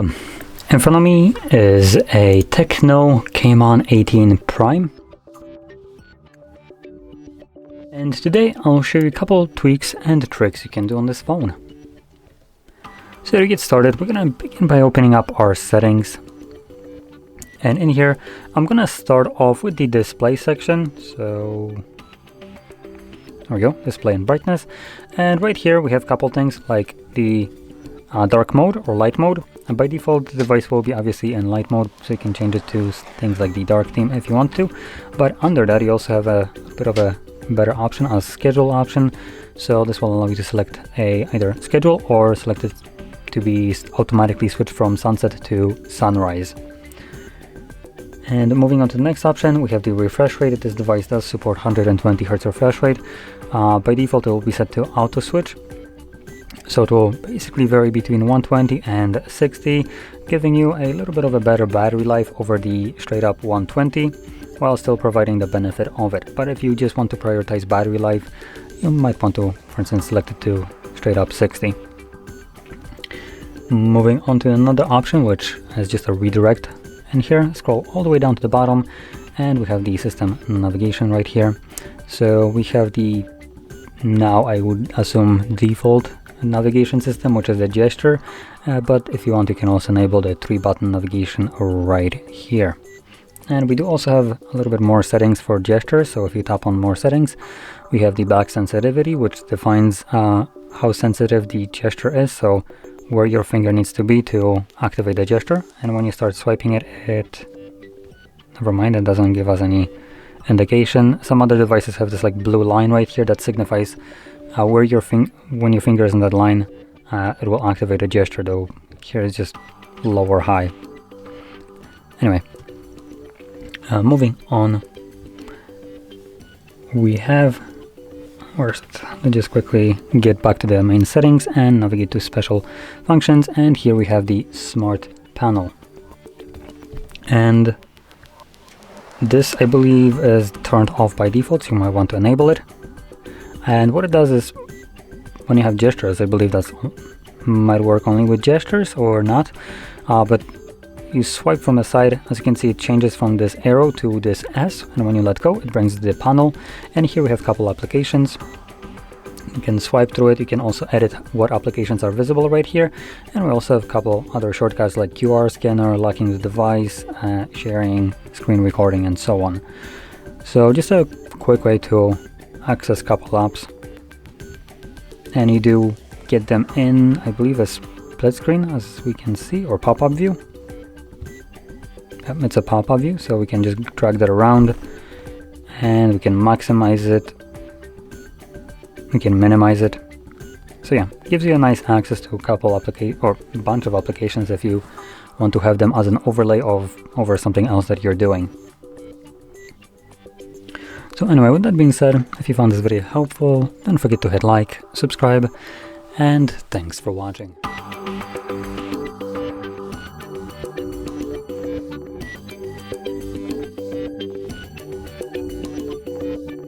welcome. In front of me is a Tecno Camon 18 Prime. And today I'll show you a couple tweaks and tricks you can do on this phone. So to get started, we're going to begin by opening up our settings. And in here, I'm going to start off with the display section. So there we go, display and brightness. And right here we have a couple things like the dark mode or light mode. And by default the device will be obviously in light mode, so you can change it to things like the dark theme if you want to. But under that you also have a bit of a better option as schedule option. So this will allow you to select either schedule or select it to be automatically switched from sunset to sunrise. And moving on to the next option, we have the refresh rate. This device does support 120 Hz refresh rate. By default it will be set to auto switch. So it will basically vary between 120 and 60, giving you a little bit of a better battery life over the straight up 120, while still providing the benefit of it. But if you just want to prioritize battery life, you might want to, for instance, select it to straight up 60. Moving on to another option, which has just a redirect. And here, scroll all the way down to the bottom, and we have the system navigation right here. So we have the, now I would assume, default navigation system, which is the gesture, but if you want you can also enable the 3-button navigation right here. And we do also have a little bit more settings for gesture. So if you tap on more settings, we have the back sensitivity, which defines how sensitive the gesture is, so where your finger needs to be to activate the gesture. And when you start swiping it never mind, it doesn't give us any indication. Some other devices have this like blue line right here that signifies where when your finger is in that line, it will activate a gesture, though here is just low or high. Anyway, moving on, we have, let's just quickly get back to the main settings and navigate to special functions, and here we have the smart panel. And this I believe is turned off by default, so you might want to enable it. And what it does is, when you have gestures, I believe that might work only with gestures or not, but you swipe from the side, as you can see it changes from this arrow to this S, and when you let go it brings the panel. And here we have a couple applications. You can swipe through it. You can also edit what applications are visible right here, and we also have a couple other shortcuts like QR scanner, locking the device, sharing, screen recording, and so on. So just a quick way to access a couple apps, and you do get them in, I believe, a split screen, as we can see, or pop-up view. Yep, it's a pop-up view, so we can just drag that around and we can maximize it, we can minimize it. So yeah, gives you a nice access to a couple or a bunch of applications if you want to have them as an overlay over something else that you're doing. So anyway, with that being said, if you found this video helpful, don't forget to hit like, subscribe, and thanks for watching.